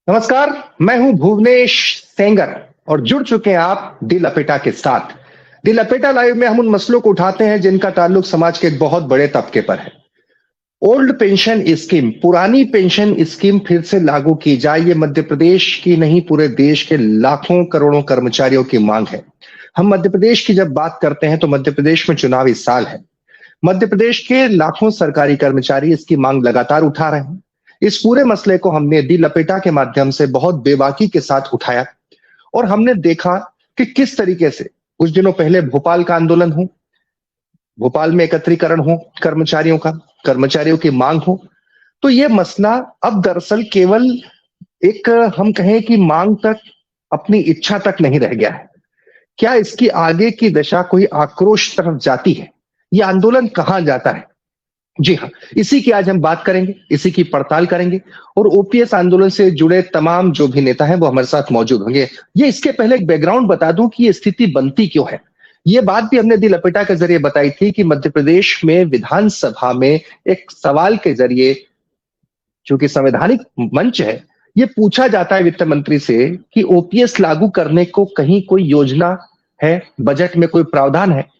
नमस्कार। मैं हूं भुवनेश सेंगर और जुड़ चुके हैं आप दिल लपेटा के साथ। दिल लपेटा लाइव में हम उन मसलों को उठाते हैं जिनका ताल्लुक समाज के एक बहुत बड़े तबके पर है। ओल्ड पेंशन स्कीम, पुरानी पेंशन स्कीम फिर से लागू की जाए, ये मध्य प्रदेश की नहीं पूरे देश के लाखों करोड़ों कर्मचारियों की मांग है। हम मध्य प्रदेश की जब बात करते हैं तो मध्य प्रदेश में चुनावी साल है। मध्य प्रदेश के लाखों सरकारी कर्मचारी इसकी मांग लगातार उठा रहे हैं। इस पूरे मसले को हमने दी लपेटा के माध्यम से बहुत बेबाकी के साथ उठाया और हमने देखा कि किस तरीके से कुछ दिनों पहले भोपाल का आंदोलन हो, भोपाल में एकत्रीकरण हो कर्मचारियों का, कर्मचारियों की मांग हो, तो ये मसला अब दरअसल केवल एक हम कहें कि मांग तक, अपनी इच्छा तक नहीं रह गया है। क्या इसकी आगे की दशा कोई आक्रोश तरफ जाती है? ये आंदोलन कहां जाता है? जी हाँ, इसी की आज हम बात करेंगे, इसी की पड़ताल करेंगे और ओपीएस आंदोलन से जुड़े तमाम जो भी नेता हैं वो हमारे साथ मौजूद होंगे। ये इसके पहले एक बैकग्राउंड बता दूं कि ये स्थिति बनती क्यों है। ये बात भी हमने दिल लपेटा के जरिए बताई थी कि मध्य प्रदेश में विधानसभा में एक सवाल के जरिए, चूंकि संवैधानिक मंच है, ये पूछा जाता है वित्त मंत्री से कि ओपीएस लागू करने को कहीं कोई योजना है, बजट में कोई प्रावधान है?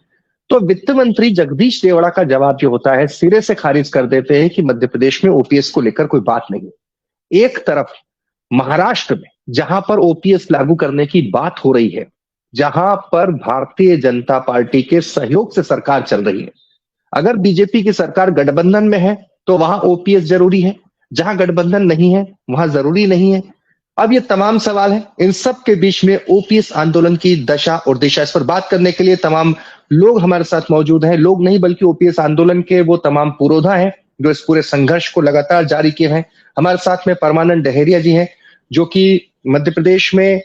तो वित्त मंत्री जगदीश देवड़ा का जवाब जो होता है, सिरे से खारिज कर देते हैं कि मध्य प्रदेश में ओपीएस को लेकर कोई बात नहीं। एक तरफ महाराष्ट्र में जहां पर ओपीएस लागू करने की बात हो रही है, जहां पर भारतीय जनता पार्टी के सहयोग से सरकार चल रही है, अगर बीजेपी की सरकार गठबंधन में है तो वहां ओपीएस जरूरी है, जहां गठबंधन नहीं है वहां जरूरी नहीं है। अब ये तमाम सवाल है, इन सब के बीच में ओपीएस आंदोलन की दशा और दिशा, इस पर बात करने के लिए तमाम लोग हमारे साथ मौजूद हैं। लोग नहीं बल्कि ओपीएस आंदोलन के वो तमाम पुरोधा हैं जो इस पूरे संघर्ष को लगातार जारी किए हैं। हमारे साथ में परमानंद डहेरिया जी हैं जो कि मध्य प्रदेश में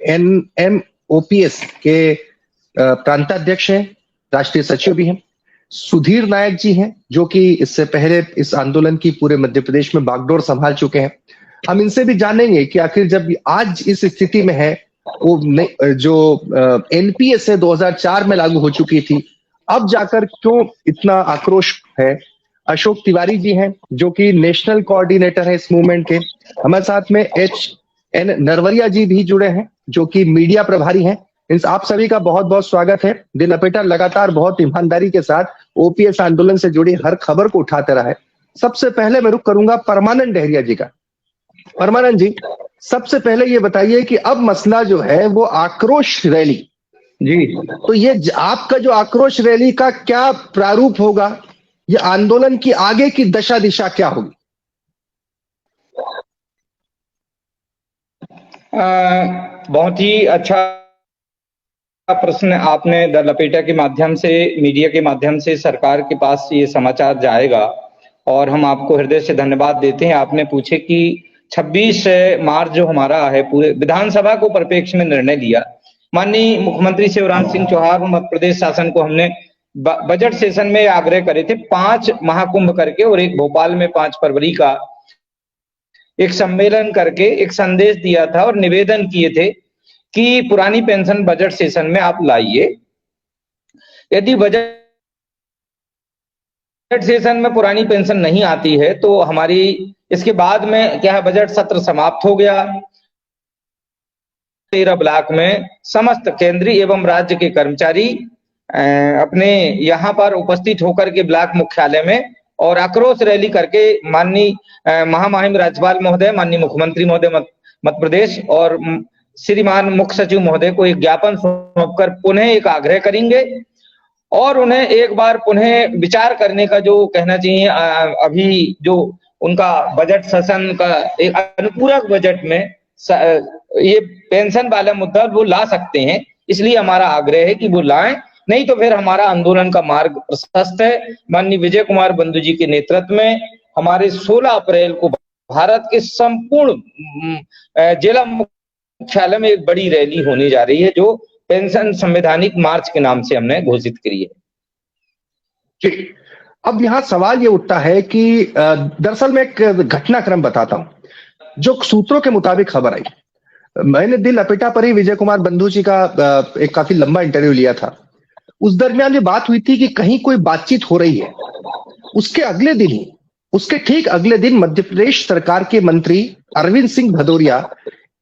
एनएमओपीएस के प्रांताध्यक्ष हैं, राष्ट्रीय सचिव भी हैं। सुधीर नायक जी हैं जो कि इससे पहले इस आंदोलन की पूरे मध्य प्रदेश में बागडोर संभाल चुके हैं। हम इनसे भी जानेंगे कि आखिर जब आज इस स्थिति में है, वो जो एनपीएस है 2004 में लागू हो चुकी थी, अब जाकर क्यों इतना आक्रोश है। अशोक तिवारी जी हैं जो कि नेशनल कोऑर्डिनेटर है इस मूवमेंट के। हमारे साथ में एच.एन. नरवरिया जी भी जुड़े हैं जो कि मीडिया प्रभारी हैं। आप सभी का बहुत बहुत स्वागत है। दिल लपेटा लगातार बहुत ईमानदारी के साथ ओपीएस आंदोलन से जुड़ी हर खबर को उठाते रहा है। सबसे पहले मैं रुख करूंगा परमानंद डहेरिया जी का। परमानंद जी, सबसे पहले ये बताइए कि अब मसला जो है वो आक्रोश रैली जी, तो ये आपका जो आक्रोश रैली का क्या प्रारूप होगा, ये आंदोलन की आगे की दशा दिशा क्या होगी? बहुत ही अच्छा प्रश्न आपने द लपेटा के माध्यम से, मीडिया के माध्यम से सरकार के पास ये समाचार जाएगा और हम आपको हृदय से धन्यवाद देते हैं। आपने पूछे कि 26 मार्च जो हमारा है, पूरे विधानसभा को परिप्रेक्ष्य में निर्णय लिया। माननीय मुख्यमंत्री शिवराज सिंह चौहान और मध्य प्रदेश शासन को हमने बजट सेशन में आग्रह करे थे 5 महाकुंभ करके और एक भोपाल में 5 फरवरी का एक सम्मेलन करके एक संदेश दिया था और निवेदन किए थे कि पुरानी पेंशन बजट सेशन में आप लाइए। यदि बजट सेशन में पुरानी पेंशन नहीं आती है तो हमारी इसके बाद में क्या है, बजट सत्र समाप्त हो गया। 13 ब्लॉक में समस्त केंद्रीय एवं राज्य के कर्मचारी अपने यहाँ पर उपस्थित होकर के ब्लॉक मुख्यालय में और आक्रोश रैली करके माननीय महामहिम राज्यपाल महोदय, माननीय मुख्यमंत्री महोदय मध्य प्रदेश और श्रीमान मुख्य सचिव महोदय को एक ज्ञापन सौंपकर पुनः एक आग्रह करेंगे और उन्हें एक बार पुनः विचार करने का जो कहना चाहिए, अभी जो उनका बजट सेशन का एक अनुपूरक बजट में ये पेंशन वाला मुद्दा वो ला सकते हैं। इसलिए हमारा आग्रह है कि वो लाएं, नहीं तो फिर हमारा आंदोलन का मार्ग प्रशस्त है। माननीय विजय कुमार बंधु जी के नेतृत्व में हमारे 16 अप्रैल को भारत के संपूर्ण जिला मुख्यालय में एक बड़ी रैली होने जा रही है जो पेंशन संवैधानिक मार्च के नाम से हमने घोषित करी है। जी, अब यहाँ सवाल ये उठता है कि दरअसल मैं एक घटनाक्रम बताता हूं जो सूत्रों के मुताबिक खबर आई। मैंने दिल लपेटा पर ही विजय कुमार बंधु जी का एक काफी लंबा इंटरव्यू लिया था। उस दरमियान ये बात हुई थी कि कहीं कोई बातचीत हो रही है। उसके अगले दिन ही उसके ठीक अगले दिन मध्य प्रदेश सरकार के मंत्री अरविंद सिंह भदौरिया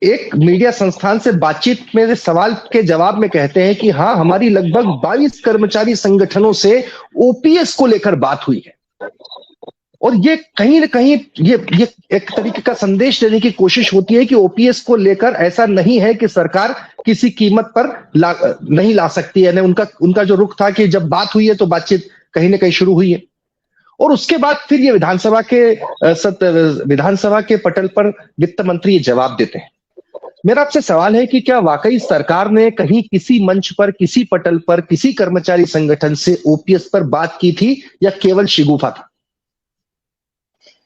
एक मीडिया संस्थान से बातचीत में सवाल के जवाब में कहते हैं कि हाँ, हमारी लगभग 22 कर्मचारी संगठनों से ओपीएस को लेकर बात हुई है। और ये कहीं ना कहीं ये एक तरीके का संदेश देने की कोशिश होती है कि ओपीएस को लेकर ऐसा नहीं है कि सरकार किसी कीमत पर नहीं ला सकती है। उनका जो रुख था कि जब बात हुई है तो बातचीत कहीं ना कहीं शुरू हुई है। और उसके बाद फिर ये विधानसभा के पटल पर वित्त मंत्री जवाब देते हैं। मेरा आपसे सवाल है कि क्या वाकई सरकार ने कहीं किसी मंच पर, किसी पटल पर, किसी कर्मचारी संगठन से ओपीएस पर बात की थी या केवल शिगुफा था?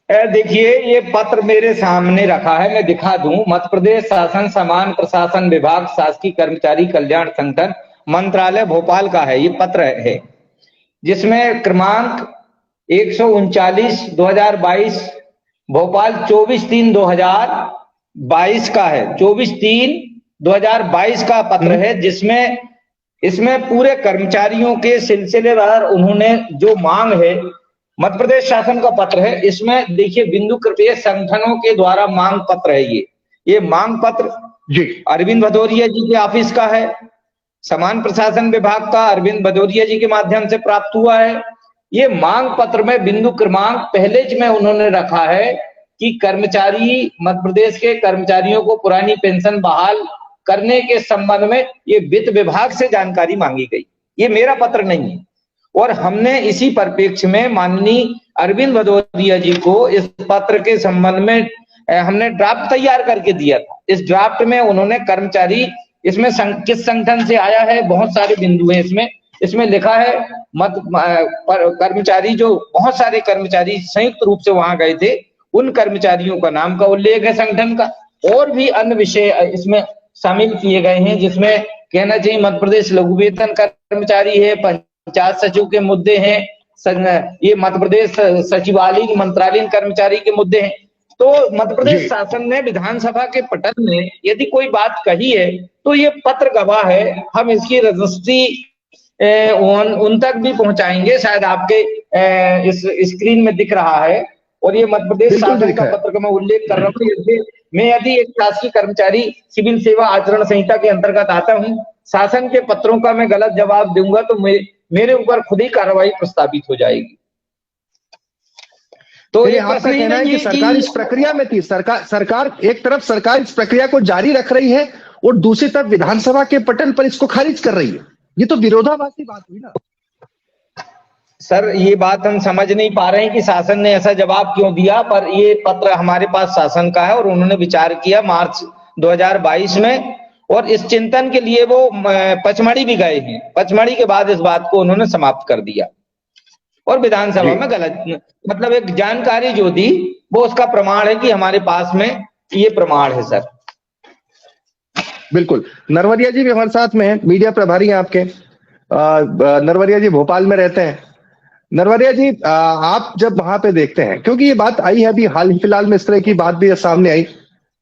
देखिए, ये पत्र मेरे सामने रखा है, मैं दिखा दूं। मध्य प्रदेश शासन समान प्रशासन विभाग शासकीय कर्मचारी कल्याण संगठन मंत्रालय भोपाल का है ये पत्र है, जिसमें क्रमांक 139/2022 भोपाल 24/3/2022 का है। 24/3/2022 का पत्र है, जिसमें इसमें पूरे कर्मचारियों के सिलसिलेवार उन्होंने जो मांग है, मध्य प्रदेश शासन का पत्र है। इसमें देखिए, बिंदु कृपया संगठनों के द्वारा मांग पत्र है ये मांग पत्र जी अरविंद भदौरिया जी के ऑफिस का है, समान प्रशासन विभाग का अरविंद भदौरिया जी के माध्यम से प्राप्त हुआ है। ये मांग पत्र में बिंदु क्रमांक पहले में उन्होंने रखा है कि कर्मचारी, मध्य प्रदेश के कर्मचारियों को पुरानी पेंशन बहाल करने के संबंध में ये वित्त विभाग से जानकारी मांगी गई। ये मेरा पत्र नहीं है। और हमने इसी परिप्रेक्ष्य में माननीय अरविंद भदौरिया जी को इस पत्र के संबंध में हमने ड्राफ्ट तैयार करके दिया था। इस ड्राफ्ट में उन्होंने कर्मचारी, इसमें किस संगठन से आया है, बहुत सारे बिंदु हैं इसमें लिखा है। कर्मचारी, जो बहुत सारे कर्मचारी संयुक्त रूप से वहां गए थे, उन कर्मचारियों का नाम का उल्लेख है संगठन का। और भी अन्य विषय इसमें शामिल किए गए हैं, जिसमें कहना चाहिए मध्य प्रदेश लघु वेतन कर्मचारी है, पंचायत सचिव के मुद्दे हैं, ये मध्य प्रदेश सचिवालय मंत्रालयीन कर्मचारी के मुद्दे हैं। तो मध्य प्रदेश शासन ने विधानसभा के पटल में यदि कोई बात कही है तो ये पत्र गवाह है। हम इसकी रजिस्ट्री उन तक भी पहुंचाएंगे, शायद आपके इस स्क्रीन में दिख रहा है। और ये मध्य प्रदेश शासन का पत्र का मैं उल्लेख कर रहा हूँ। मैं यदि एक शासकीय कर्मचारी सिविल सेवा आचरण संहिता के अंतर्गत आता हूँ, शासन के पत्रों का मैं गलत जवाब दूंगा तो मेरे ऊपर खुद ही कार्रवाई प्रस्तावित हो जाएगी। तो ये आपका कहना है कि सरकार इस प्रक्रिया में थी, सरकार एक तरफ सरकार इस प्रक्रिया को जारी रख रही है और दूसरी तरफ विधानसभा के पटल पर इसको खारिज कर रही है। ये तो विरोधाभासी बात हुई ना सर। ये बात हम समझ नहीं पा रहे हैं कि शासन ने ऐसा जवाब क्यों दिया, पर ये पत्र हमारे पास शासन का है और उन्होंने विचार किया मार्च 2022 में। और इस चिंतन के लिए वो पचमढ़ी भी गए हैं। पचमढ़ी के बाद इस बात को उन्होंने समाप्त कर दिया और विधानसभा में गलत, मतलब एक जानकारी जो दी वो उसका प्रमाण है कि हमारे पास में ये प्रमाण है सर। बिल्कुल। नरवरिया जी भी हमारे साथ में है, मीडिया प्रभारी हैं आपके। नरवरिया जी भोपाल में रहते हैं। नरवरिया जी, आप जब वहां पे देखते हैं, क्योंकि ये बात आई है अभी हाल ही फिलहाल में, इस तरह की बात भी सामने आई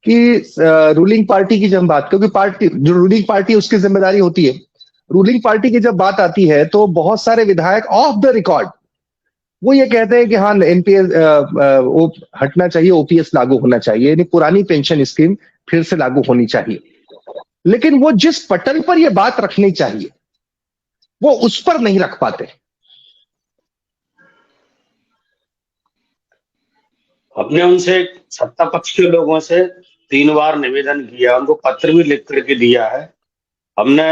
कि रूलिंग पार्टी की जब बात, क्योंकि पार्टी जो रूलिंग पार्टी उसकी जिम्मेदारी होती है, रूलिंग पार्टी की जब बात आती है तो बहुत सारे विधायक ऑफ द रिकॉर्ड वो ये कहते हैं कि हाँ, एनपीएस हटना चाहिए, ओपीएस लागू होना चाहिए, यानी पुरानी पेंशन स्कीम फिर से लागू होनी चाहिए। लेकिन वो जिस पटल पर ये बात रखनी चाहिए वो उस पर नहीं रख पाते। हमने उनसे, सत्ता पक्ष के लोगों से 3 बार निवेदन किया, उनको पत्र भी लिख करके दिया है। हमने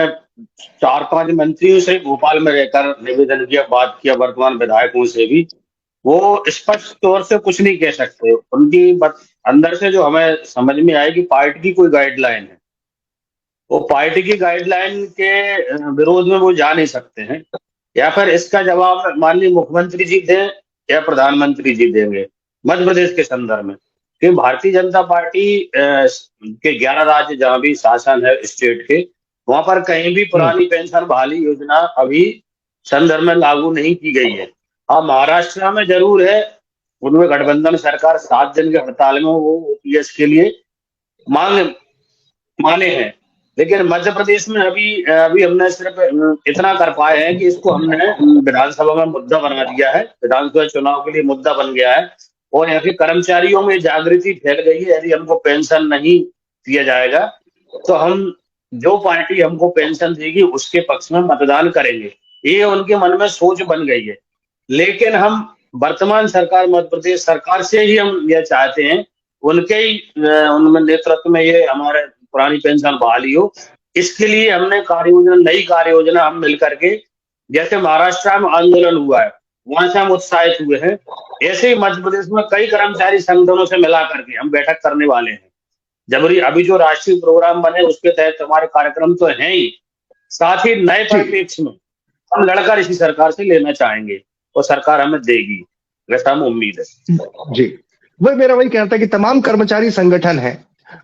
4-5 मंत्रियों से भोपाल में रहकर निवेदन किया, बात किया, वर्तमान विधायकों से भी। वो स्पष्ट तौर से कुछ नहीं कह सकते। उनकी अंदर से जो हमें समझ में आए कि पार्टी की कोई गाइडलाइन है, वो पार्टी की गाइडलाइन के विरोध में वो जा नहीं सकते हैं। या फिर इसका जवाब माननीय मुख्यमंत्री जी दें या प्रधानमंत्री जी देंगे मध्य प्रदेश के संदर्भ में। कि भारतीय जनता पार्टी के 11 राज्य जहां भी शासन है स्टेट के, वहां पर कहीं भी पुरानी पेंशन बहाली योजना अभी संदर्भ में लागू नहीं की गई है। हाँ, महाराष्ट्र में जरूर है, उनमें गठबंधन सरकार 7 दिन के हड़ताल में वो ओपीएस के लिए माने हैं। लेकिन मध्य प्रदेश में अभी हमने सिर्फ इतना कर पाए हैं कि इसको हमने विधानसभा में मुद्दा बना दिया है, विधानसभा चुनाव के लिए मुद्दा बन गया है। और यहाँ के कर्मचारियों में जागृति फैल गई है। यदि हमको पेंशन नहीं दिया जाएगा तो हम, जो पार्टी हमको पेंशन देगी उसके पक्ष में मतदान करेंगे, ये उनके मन में सोच बन गई है। लेकिन हम वर्तमान सरकार, मध्य प्रदेश सरकार से ही हम यह चाहते हैं, उनके ही उनमें नेतृत्व में ये हमारे पुरानी पेंशन बहाली हो। इसके लिए हमने नई कार्य योजना हम मिलकर के, जैसे महाराष्ट्र में आंदोलन हुआ है वहां से हम उत्साहित हुए हैं, ऐसे ही मध्य प्रदेश में कई कर्मचारी संगठनों से मिला करके हम बैठक करने वाले हैं। जबरी अभी जो राष्ट्रीय प्रोग्राम बने उसके तहत हमारे कार्यक्रम तो हैं ही, साथ ही नए परिप्रेक्ष्य में हम लड़कर इसी सरकार से लेना चाहेंगे और सरकार हमें देगी, वैसा हमें उम्मीद है। जी, वही कहना था कि तमाम कर्मचारी संगठन हैं,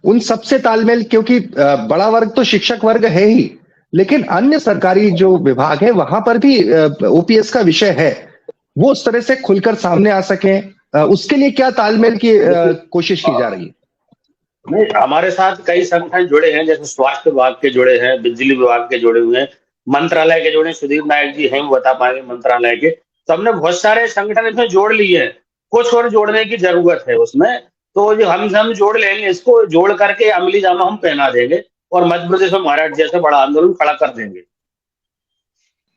उन सबसे तालमेल, क्योंकि बड़ा वर्ग तो शिक्षक वर्ग है ही, लेकिन अन्य सरकारी जो विभाग है वहां पर भी ओपीएस का विषय है, वो उस तरह से खुलकर सामने आ सके, उसके लिए क्या तालमेल की कोशिश की जा रही है? नहीं, हमारे साथ कई संगठन जुड़े हैं, जैसे स्वास्थ्य विभाग के जुड़े हैं, बिजली विभाग के जुड़े हुए हैं, मंत्रालय के जुड़े, सुधीर नायक जी हैं, वो बता पाएंगे मंत्रालय के। तो हमने बहुत सारे संगठन इसमें जोड़ लिए हैं, कुछ और जोड़ने की जरूरत है उसमें, तो जो हम जोड़ लेंगे, इसको जोड़ करके अमली जामा हम पहना देंगे और मध्य प्रदेश में महाराष्ट्र जैसे बड़ा आंदोलन खड़ा कर देंगे।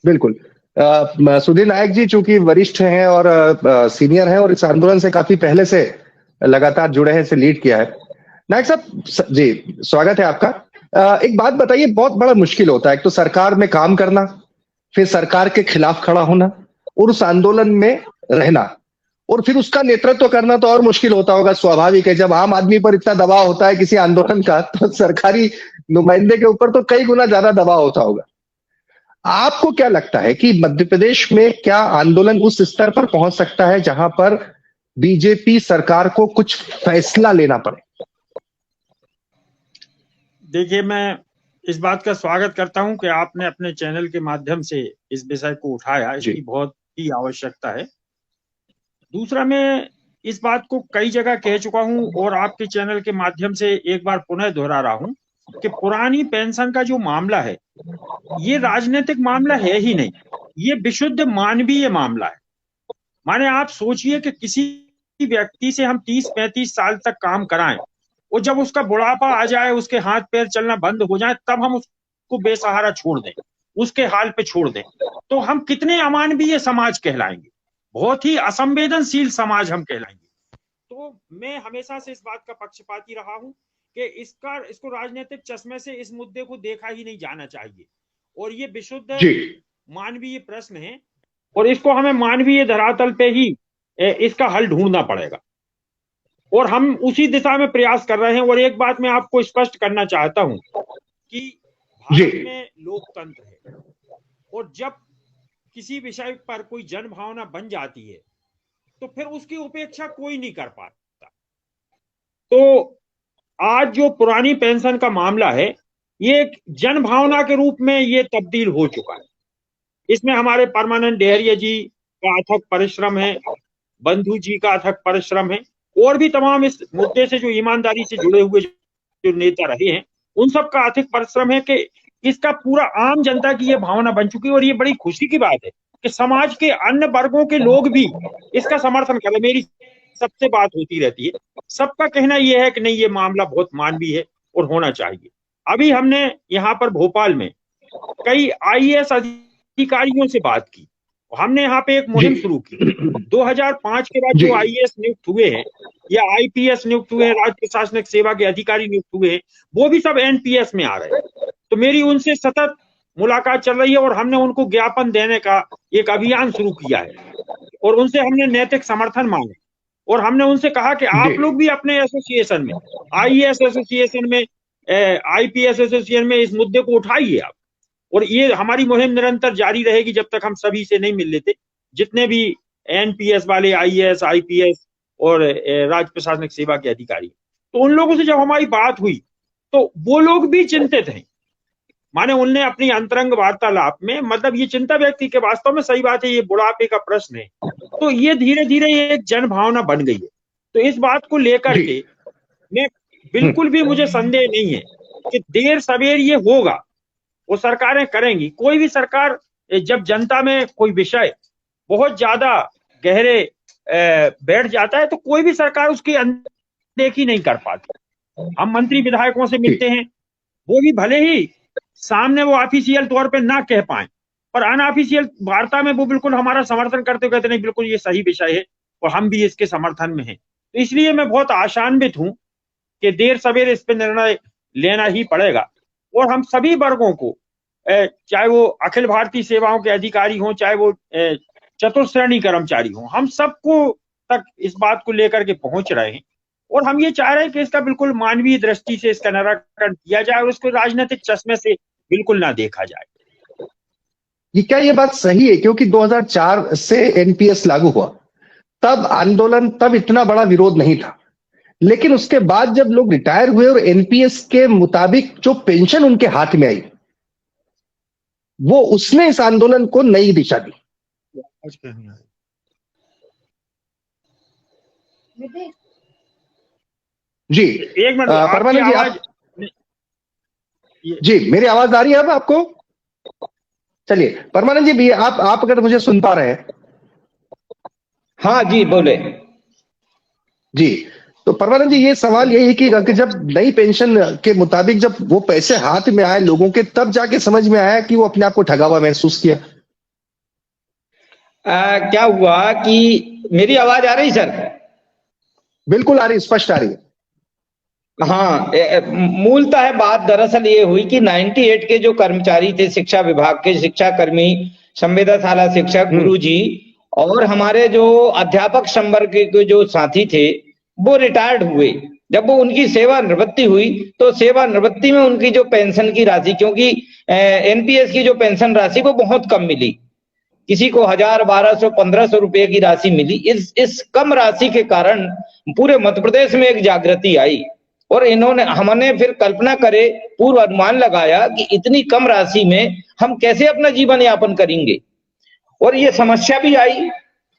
बिल्कुल। सुधीर नायक जी चूंकि वरिष्ठ हैं और सीनियर हैं और इस आंदोलन से काफी पहले से लगातार जुड़े हैं, इसे लीड किया है। नायक साहब जी, स्वागत है आपका। एक बात बताइए, बहुत बड़ा मुश्किल होता है एक तो सरकार में काम करना, फिर सरकार के खिलाफ खड़ा होना और उस आंदोलन में रहना, और फिर उसका नेतृत्व करना तो और मुश्किल होता होगा। स्वाभाविक है, जब आम आदमी पर इतना दबाव होता है किसी आंदोलन का, तो सरकारी नुमाइंदे के ऊपर तो कई गुना ज्यादा दबाव होता होगा। आपको क्या लगता है कि मध्य प्रदेश में क्या आंदोलन उस स्तर पर पहुंच सकता है जहां पर बीजेपी सरकार को कुछ फैसला लेना पड़े? देखिए, मैं इस बात का स्वागत करता हूं कि आपने अपने चैनल के माध्यम से इस विषय को उठाया, इसकी बहुत ही आवश्यकता है। दूसरा, मैं इस बात को कई जगह कह चुका हूं और आपके चैनल के माध्यम से एक बार पुनः दोहरा रहा हूं कि पुरानी पेंशन का जो मामला है, ये राजनीतिक मामला है ही नहीं, ये विशुद्ध मानवीय मामला है। माने आप सोचिए कि किसी व्यक्ति से हम 30-35 साल तक काम कराएं और जब उसका बुढ़ापा आ जाए, उसके हाथ पैर चलना बंद हो जाए, तब हम उसको बेसहारा छोड़ दें, उसके हाल पे छोड़ दें, तो हम कितने अमानवीय समाज कहलाएंगे, बहुत ही असंवेदनशील समाज हम कहलाएंगे। तो मैं हमेशा से इस बात का पक्षपाती रहा हूं कि इसको राजनीतिक चश्मे से इस मुद्दे को देखा ही नहीं जाना चाहिए, और ये विशुद्ध मानवीय प्रश्न है और इसको हमें मानवीय धरातल पे ही इसका हल ढूंढना पड़ेगा, और हम उसी दिशा में प्रयास कर रहे हैं। और एक बात मैं आपको स्पष्ट करना चाहता हूं कि भारत में लोकतंत्र है, और जब किसी विषय पर कोई जन भावना बन जाती है तो फिर उसकी उपेक्षा कोई नहीं कर पाता। तो आज जो पुरानी पेंशन का मामला है, ये एक जन भावना के रूप में ये तब्दील हो चुका है। इसमें हमारे परमानंद डेहरिया जी का अथक परिश्रम है, बंधु जी का अथक परिश्रम है, और भी तमाम इस मुद्दे से जो ईमानदारी से जुड़े हुए जो नेता रहे हैं, उन सब का अथक परिश्रम है कि इसका पूरा आम जनता की ये भावना बन चुकी है। और ये बड़ी खुशी की बात है कि समाज के अन्य वर्गों के लोग भी इसका समर्थन कर रहे। मेरी सबसे बात होती रहती है, सबका कहना यह है कि नहीं, ये मामला बहुत मानवीय है और होना चाहिए। अभी हमने यहाँ पर भोपाल में कई आईएएस अधिकारियों से बात की, हमने यहाँ पे एक मुहिम शुरू की। 2005 के बाद जो आईएएस नियुक्त हुए हैं या आईपीएस नियुक्त हुए हैं, राज्य प्रशासनिक सेवा के अधिकारी नियुक्त हुए हैं, वो भी सब एनपीएस में आ रहे हैं। तो मेरी उनसे सतत मुलाकात चल रही है और हमने उनको ज्ञापन देने का एक अभियान शुरू किया है, और उनसे हमने नैतिक समर्थन मांगे, और हमने उनसे कहा कि आप लोग भी अपने एसोसिएशन में, आईएएस एसोसिएशन में, आईपीएस एसोसिएशन में इस मुद्दे को उठाइए आप। और ये हमारी मुहिम निरंतर जारी रहेगी जब तक हम सभी से नहीं मिल लेते, जितने भी एनपीएस वाले आईएएस, आईपीएस और राज्य प्रशासनिक सेवा के अधिकारी। तो उन लोगों से जब हमारी बात हुई तो वो लोग भी चिंतित हैं। माने उनने अपनी अंतरंग वार्तालाप में, मतलब ये चिंता व्यक्ति के, वास्तव में सही बात है, ये बुढ़ापे का प्रश्न है, तो ये धीरे धीरे एक जन भावना बन गई है। तो इस बात को लेकर के मैं बिल्कुल भी, मुझे संदेह नहीं है कि देर सवेर ये होगा, वो सरकारें करेंगी। कोई भी सरकार जब जनता में कोई विषय बहुत ज्यादा गहरे बैठ जाता है तो कोई भी सरकार उसकी अनदेखी नहीं कर पाती। हम मंत्री विधायकों से मिलते हैं, वो भी भले ही सामने वो ऑफिशियल तौर पे ना कह पाए, पर अनऑफिशियल वार्ता में वो बिल्कुल हमारा समर्थन करते कहते नहीं बिल्कुल ये सही विषय है और हम भी इसके समर्थन में हैं। तो इसलिए मैं बहुत आशान्वित हूं कि देर सवेरे इस पर निर्णय लेना ही पड़ेगा और हम सभी वर्गों को, चाहे वो अखिल भारतीय सेवाओं के अधिकारी हों, चाहे वो चतुर्श्रेणी कर्मचारी हों, हम सबको तक इस बात को लेकर के पहुंच रहे हैं और हम ये चाह रहे हैं कि इसका बिल्कुल मानवीय दृष्टि से इसका निराकरण किया जाए और उसको राजनीतिक चश्मे से बिल्कुल ना देखा जाए। ये क्या ये बात सही है? क्योंकि 2004 से एनपीएस लागू हुआ, तब आंदोलन, तब इतना बड़ा विरोध नहीं था, लेकिन उसके बाद जब लोग रिटायर हुए और एनपीएस के मुताबिक जो पेंशन उनके हाथ में आई, वो उसने इस आंदोलन को नई दिशा दी। जी एक मिनट, परमानंद जी आप, जी मेरी आवाज आ रही है अब आपको? चलिए परमानंद जी भी आप अगर मुझे सुन पा रहे हैं। हाँ जी बोले। जी तो परमानंद जी ये सवाल यही है कि जब नई पेंशन के मुताबिक जब वो पैसे हाथ में आए लोगों के, तब जाके समझ में आया कि वो अपने आप को ठगा हुआ महसूस किया। क्या हुआ कि मेरी आवाज आ रही सर? बिल्कुल आ रही, स्पष्ट आ रही है। हाँ, मूलतः बात दरअसल ये हुई कि 98 के जो कर्मचारी थे शिक्षा विभाग के, शिक्षा कर्मी, संवेदनशाला शिक्षक, गुरुजी और हमारे जो अध्यापक संवर्ग के जो साथी थे वो रिटायर्ड हुए। जब वो उनकी सेवानिवृत्ति हुई तो सेवानिवृत्ति में उनकी जो पेंशन की राशि, क्योंकि एनपीएस की जो पेंशन राशि वो बहुत कम मिली, किसी को 1000, 1200, 1500 रुपए की राशि मिली। इस कम राशि के कारण पूरे मध्य प्रदेश में एक जागृति आई और हमने फिर कल्पना करे, पूर्व अनुमान लगाया कि इतनी कम राशि में हम कैसे अपना जीवन यापन करेंगे और ये समस्या भी आई।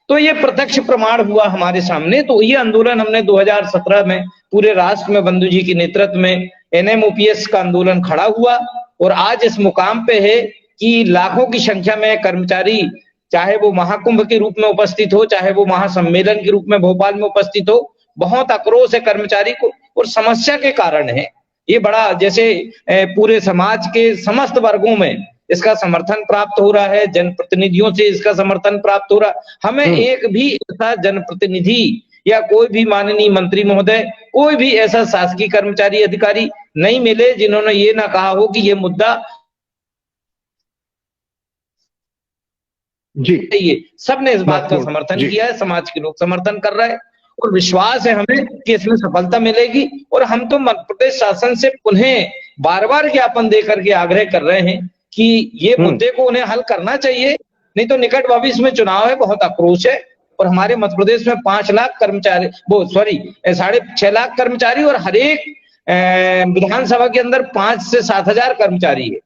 तो ये प्रत्यक्ष प्रमाण हुआ हमारे सामने। तो ये आंदोलन हमने 2017 में पूरे राष्ट्र में बंधु जी के नेतृत्व में एनएमओपीएस का आंदोलन खड़ा हुआ और आज इस मुकाम पे है कि लाखों की संख्या में कर्मचारी, चाहे वो महाकुंभ के रूप में उपस्थित हो, चाहे वो महासम्मेलन के रूप में भोपाल में उपस्थित हो, बहुत आक्रोश है कर्मचारी को और समस्या के कारण है। ये बड़ा, जैसे पूरे समाज के समस्त वर्गों में इसका समर्थन प्राप्त हो रहा है, जनप्रतिनिधियों से इसका समर्थन प्राप्त हो रहा है। हमें एक भी ऐसा जनप्रतिनिधि या कोई भी माननीय मंत्री महोदय, कोई भी ऐसा शासकीय कर्मचारी अधिकारी नहीं मिले जिन्होंने ये ना कहा हो कि ये मुद्दा जी, सबने इस बात का समर्थन किया है, समाज के लोग समर्थन कर रहे हैं और विश्वास है हमें कि इसमें सफलता मिलेगी। और हम तो मध्य प्रदेश शासन से पुनः बार बार ज्ञापन देकर के आग्रह कर रहे हैं कि ये मुद्दे को उन्हें हल करना चाहिए, नहीं तो निकट भविष्य में चुनाव है, बहुत आक्रोश है और हमारे मध्य प्रदेश में 5 लाख कर्मचारी, 6.5 लाख कर्मचारी और हर एक विधानसभा के अंदर 5 से 7 हजार कर्मचारी है।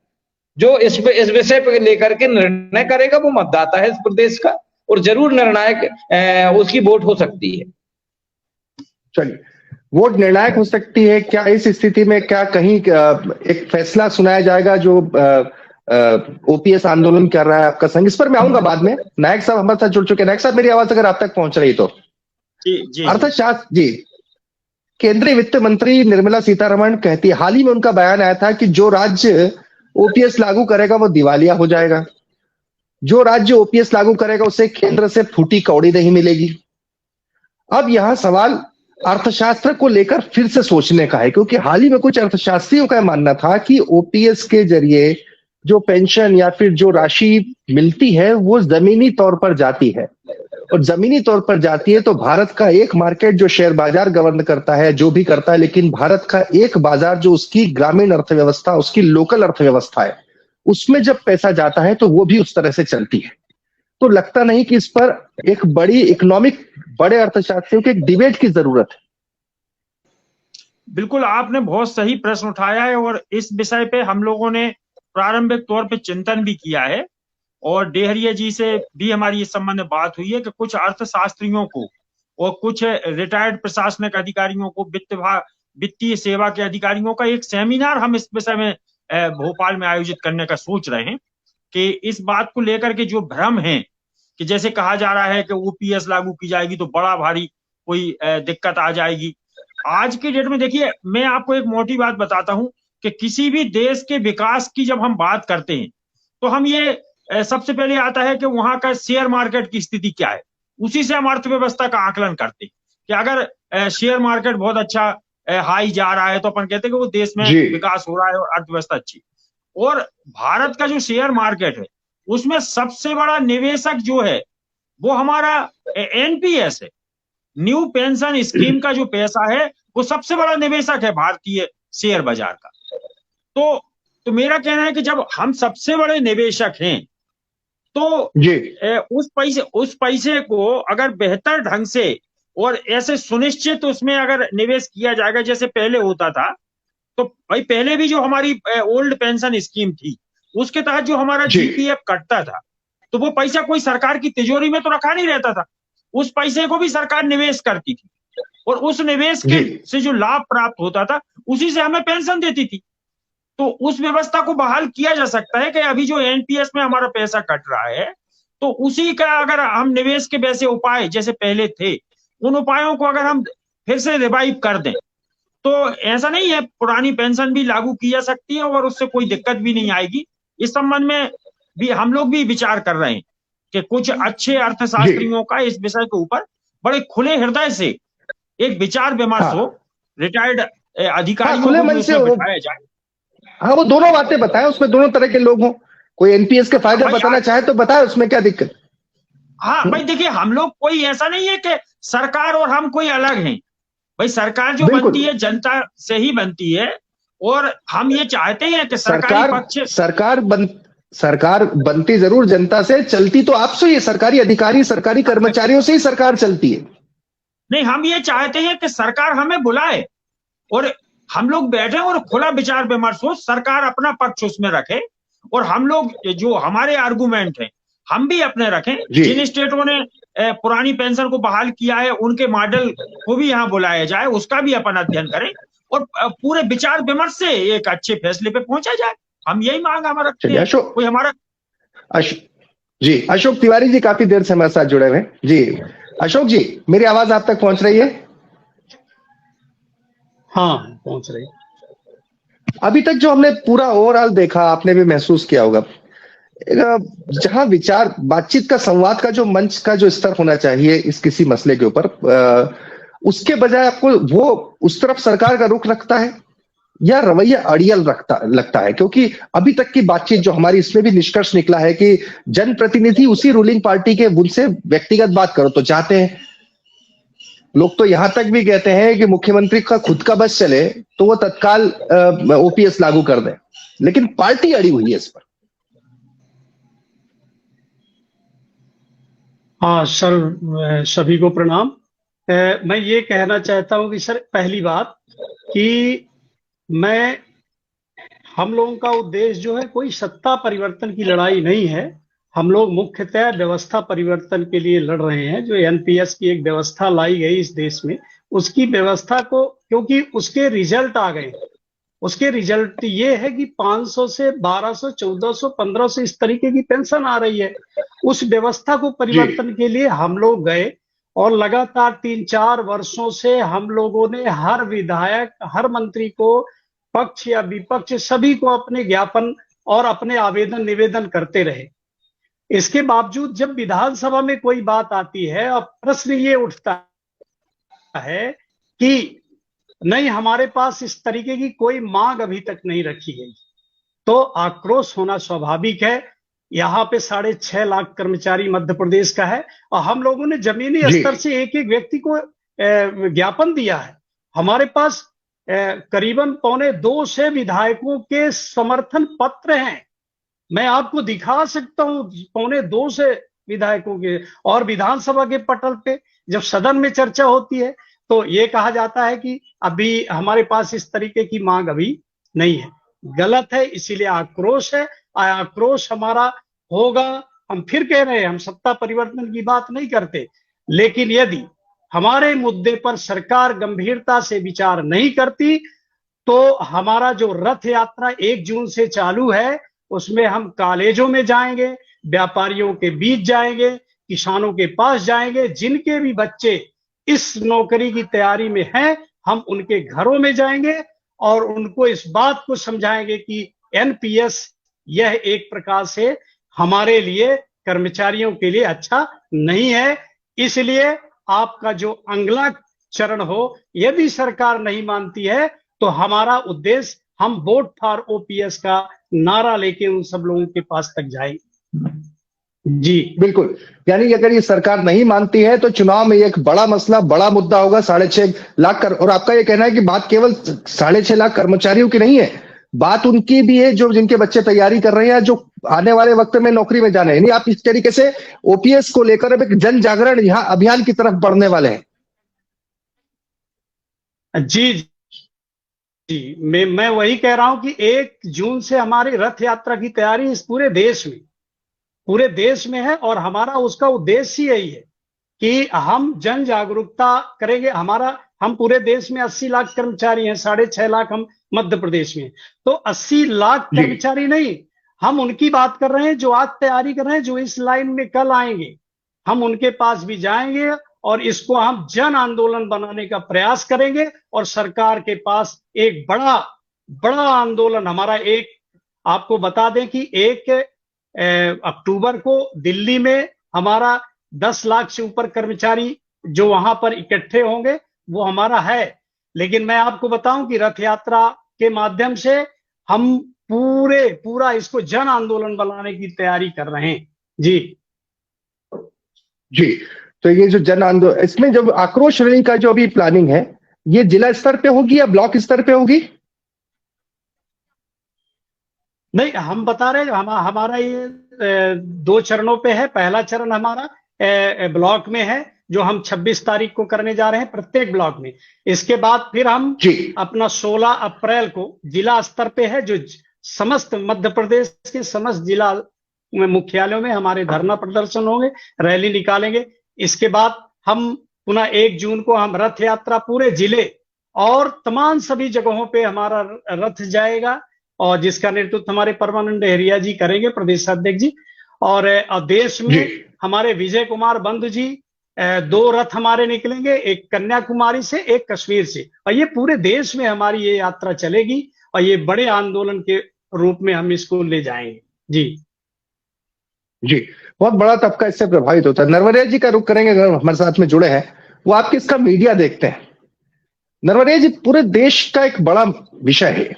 जो इस विषय पर लेकर के निर्णय करेगा वो मतदाता है इस प्रदेश का और जरूर निर्णायक उसकी वोट हो सकती है। चलिए, वोट निर्णायक हो सकती है क्या? इस स्थिति में क्या कहीं एक फैसला सुनाया जाएगा जो ओपीएस आंदोलन कर रहा है आपका संघ? इस पर मैं आऊंगा बाद में। नायक साहब हमारे साथ जुड़ चुके हैं। नायक साहब मेरी आवाज अगर आप तक पहुंच रही तो। अर्थशास्त्र जी, केंद्रीय वित्त मंत्री निर्मला सीतारमण कहती है, हाल ही में उनका बयान आया था कि जो राज्य ओपीएस लागू करेगा वो दिवालिया हो जाएगा, जो राज्य ओपीएस लागू करेगा उसे केंद्र से फूटी कौड़ी नहीं मिलेगी। अब यहां सवाल अर्थशास्त्र को लेकर फिर से सोचने का है, क्योंकि हाल ही में कुछ अर्थशास्त्रियों का मानना था कि ओपीएस के जरिए जो पेंशन या फिर जो राशि मिलती है वो जमीनी तौर पर जाती है, और जमीनी तौर पर जाती है तो भारत का एक मार्केट जो शेयर बाजार गवर्न करता है, जो भी करता है, लेकिन भारत का एक बाजार जो उसकी ग्रामीण अर्थव्यवस्था, उसकी लोकल अर्थव्यवस्था है, उसमें जब पैसा जाता है तो वो भी उस तरह से चलती है। तो लगता नहीं कि इस पर एक बड़ी इकोनॉमिक, बड़े अर्थशास्त्रियों की एक डिबेट की जरूरत है? बिल्कुल, आपने बहुत सही प्रश्न उठाया है और इस विषय पे हम लोगों ने प्रारंभिक तौर पे चिंतन भी किया है और डेहरिया जी से भी हमारी इस संबंध में बात हुई है कि कुछ अर्थशास्त्रियों को और कुछ रिटायर्ड प्रशासनिक अधिकारियों को, वित्तीय सेवा के अधिकारियों का एक सेमिनार हम इस विषय में भोपाल में आयोजित करने का सोच रहे हैं कि इस बात को लेकर के जो भ्रम है कि जैसे कहा जा रहा है कि ओपीएस लागू की जाएगी तो बड़ा भारी कोई दिक्कत आ जाएगी। आज के डेट में देखिए, मैं आपको एक मोटी बात बताता हूं कि किसी भी देश के विकास की जब हम बात करते हैं तो हम ये सबसे पहले आता है कि वहां का शेयर मार्केट की स्थिति क्या है, उसी से हम अर्थव्यवस्था का आकलन करते हैं कि अगर शेयर मार्केट बहुत अच्छा हाई जा रहा है तो अपन कहते हैं कि वो देश में विकास हो रहा है और अर्थव्यवस्था अच्छी। और भारत का जो शेयर मार्केट है उसमें सबसे बड़ा निवेशक जो है वो हमारा एनपीएस है, न्यू पेंशन स्कीम का जो पैसा है वो सबसे बड़ा निवेशक है भारतीय शेयर बाजार का। तो मेरा कहना है कि जब हम सबसे बड़े निवेशक हैं तो उस पैसे को अगर बेहतर ढंग से और ऐसे सुनिश्चित उसमें अगर निवेश किया जाएगा जैसे पहले होता था, तो भाई पहले भी जो हमारी ओल्ड पेंशन स्कीम थी उसके तहत जो हमारा जीपीएफ कटता था तो वो पैसा कोई सरकार की तिजोरी में तो रखा नहीं रहता था, उस पैसे को भी सरकार निवेश करती थी और उस निवेश के से जो लाभ प्राप्त होता था उसी से हमें पेंशन देती थी। तो उस व्यवस्था को बहाल किया जा सकता है कि अभी जो एनपीएस में हमारा पैसा कट रहा है तो उसी का अगर हम निवेश के वैसे उपाय जैसे पहले थे उन उपायों को अगर हम फिर से रिवाइव कर दें तो ऐसा नहीं है, पुरानी पेंशन भी लागू की जा सकती है और उससे कोई दिक्कत भी नहीं आएगी। इस संबंध में भी हम लोग भी विचार कर रहे हैं कि कुछ अच्छे अर्थशास्त्रियों का इस विषय के ऊपर बड़े खुले हृदय से एक विचार विमर्श हो, रिटायर्ड अधिकारियों को बिठाया जाए। हाँ, वो दोनों बातें बताएं, उसमें दोनों तरह के लोग हों। कोई एनपीएस के फायदे बताना चाहे तो बताए, उसमें क्या दिक्कत। हाँ भाई देखिए, हम लोग कोई ऐसा नहीं है कि सरकार और हम कोई अलग हैं। भाई सरकार जो बनती है जनता से ही बनती है और हम ये चाहते हैं कि सरकार बनती जरूर जनता से, चलती तो आपसे ही, सरकारी अधिकारी सरकारी कर्मचारियों से ही सरकार चलती है। नहीं, हम ये चाहते हैं कि सरकार हमें बुलाए और हम लोग बैठे और खुला विचार विमर्श हो, सरकार अपना पक्ष उसमें रखे और हम लोग जो हमारे आर्गुमेंट हैं हम भी अपने रखें। जिन स्टेटों ने पुरानी पेंशन को बहाल किया है उनके मॉडल को भी यहाँ बुलाया जाए, उसका भी अपन अध्ययन करें और पूरे विचार विमर्श से एक अच्छे फैसले पे पहुंचा जाए। हम यही मांग हमारा कोई हमारा जी। अशोक तिवारी जी काफी देर से हमारे साथ जुड़े हुए हैं। जी अशोक जी, मेरी आवाज आप तक पहुंच रही है? हाँ, पहुंच रही। अभी तक जो हमने पूरा ओवरऑल देखा, आपने भी महसूस किया होगा, जहां विचार बातचीत का, संवाद का जो मंच का जो स्तर होना चाहिए इस किसी मसले के ऊपर, उसके बजाय आपको वो उस तरफ सरकार का रुख रखता है या रवैया अड़ियल लगता है? क्योंकि अभी तक की बातचीत जो हमारी, इसमें भी निष्कर्ष निकला है कि जनप्रतिनिधि उसी रूलिंग पार्टी के, उनसे व्यक्तिगत बात करो तो चाहते हैं। लोग तो यहां तक भी कहते हैं कि मुख्यमंत्री का खुद का बस चले तो वो तत्काल ओपीएस लागू कर दें, लेकिन पार्टी अड़ी हुई है इस पर। हाँ सर, सभी को प्रणाम। मैं ये कहना चाहता हूं कि सर, पहली बात कि हम लोगों का उद्देश्य जो है कोई सत्ता परिवर्तन की लड़ाई नहीं है। हम लोग मुख्यतः व्यवस्था परिवर्तन के लिए लड़ रहे हैं। जो एनपीएस की एक व्यवस्था लाई गई इस देश में, उसकी व्यवस्था को, क्योंकि उसके रिजल्ट आ गए, उसके रिजल्ट ये है कि 500 से 1200, 1400, 1500 इस तरीके की पेंशन आ रही है। उस व्यवस्था को परिवर्तन के लिए हम लोग गए और लगातार 3-4 वर्षों से हम लोगों ने हर विधायक, हर मंत्री को, पक्ष या विपक्ष, सभी को अपने ज्ञापन और अपने आवेदन निवेदन करते रहे। इसके बावजूद जब विधानसभा में कोई बात आती है और प्रश्न ये उठता है कि नहीं, हमारे पास इस तरीके की कोई मांग अभी तक नहीं रखी गई, तो आक्रोश होना स्वाभाविक है। यहाँ पे 6.5 लाख कर्मचारी मध्य प्रदेश का है और हम लोगों ने जमीनी स्तर से एक एक व्यक्ति को ज्ञापन दिया है। हमारे पास करीबन 1.25 विधायकों के समर्थन पत्र हैं। मैं आपको दिखा सकता हूं 1.25 विधायकों के। और विधानसभा के पटल पे जब सदन में चर्चा होती है तो ये कहा जाता है कि अभी हमारे पास इस तरीके की मांग अभी नहीं है। गलत है, इसीलिए आक्रोश है। आक्रोश हमारा होगा। हम फिर कह रहे हैं, हम सत्ता परिवर्तन की बात नहीं करते, लेकिन यदि हमारे मुद्दे पर सरकार गंभीरता से विचार नहीं करती तो हमारा जो रथ यात्रा 1 जून से चालू है उसमें हम कॉलेजों में जाएंगे, व्यापारियों के बीच जाएंगे, किसानों के पास जाएंगे, जिनके भी बच्चे इस नौकरी की तैयारी में हैं, हम उनके घरों में जाएंगे और उनको इस बात को समझाएंगे कि एनपीएस यह एक प्रकार से हमारे लिए, कर्मचारियों के लिए अच्छा नहीं है। इसलिए आपका जो अगला चरण हो, यदि सरकार नहीं मानती है तो हमारा उद्देश्य, हम वोट फॉर ओपीएस का नारा लेके उन सब लोगों के पास तक जाएंगे। जी बिल्कुल, यानी अगर ये सरकार नहीं मानती है तो चुनाव में एक बड़ा मसला, बड़ा मुद्दा होगा 6.5 लाख और आपका ये कहना है कि बात केवल 6.5 लाख कर्मचारियों की नहीं है, बात उनकी भी है जो जिनके बच्चे तैयारी कर रहे हैं, जो आने वाले वक्त में नौकरी में जाने हैं। यानी आप इस तरीके से ओपीएस को लेकर अब एक जन जागरण यहाँ अभियान की तरफ बढ़ने वाले हैं। जी जी, मैं वही कह रहा हूं कि 1 जून से हमारी रथ यात्रा की तैयारी इस पूरे देश में है और हमारा उसका उद्देश्य ही यही है कि हम जन जागरूकता करेंगे। हम पूरे देश में 80 लाख कर्मचारी हैं, 6.5 लाख हम मध्य प्रदेश में, तो 80 लाख कर्मचारी नहीं, हम उनकी बात कर रहे हैं जो आज तैयारी कर रहे हैं, जो इस लाइन में कल आएंगे। हम उनके पास भी जाएंगे और इसको हम जन आंदोलन बनाने का प्रयास करेंगे और सरकार के पास एक बड़ा आंदोलन हमारा, एक आपको बता दें कि 1 अक्टूबर को दिल्ली में हमारा 10 लाख से ऊपर कर्मचारी जो वहां पर इकट्ठे होंगे वो हमारा है। लेकिन मैं आपको बताऊं कि रथ यात्रा के माध्यम से हम पूरा इसको जन आंदोलन बनाने की तैयारी कर रहे हैं। जी जी, तो ये जो जन आंदोलन, इसमें जब आक्रोश रैली का जो अभी प्लानिंग है, ये जिला स्तर पे होगी या ब्लॉक स्तर पे होगी? नहीं, हम बता रहे हैं हमारा ये 2 चरणों पे है। पहला चरण हमारा ब्लॉक में है जो हम 26 तारीख को करने जा रहे हैं प्रत्येक ब्लॉक में। इसके बाद फिर हम अपना 16 अप्रैल को जिला स्तर पे है, जो समस्त मध्य प्रदेश के समस्त जिला मुख्यालयों में हमारे धरना प्रदर्शन होंगे, रैली निकालेंगे। इसके बाद हम पुनः 1 जून को हम रथ यात्रा पूरे जिले और तमाम सभी जगहों पे हमारा रथ जाएगा और जिसका नेतृत्व हमारे परमानंद डेहरिया जी करेंगे, प्रदेश अध्यक्ष जी। और देश में हमारे विजय कुमार बंधु जी 2 रथ हमारे निकलेंगे, एक कन्याकुमारी से, एक कश्मीर से, और ये पूरे देश में हमारी ये यात्रा चलेगी और ये बड़े आंदोलन के रूप में हम इसको ले जाएंगे। जी, बहुत बड़ा तबका इससे प्रभावित होता है। नरवरिया जी का रुख करेंगे, अगर हमारे साथ में जुड़े हैं, वो आप किसका मीडिया देखते हैं? नरवरिया जी, पूरे देश का एक बड़ा विषय है,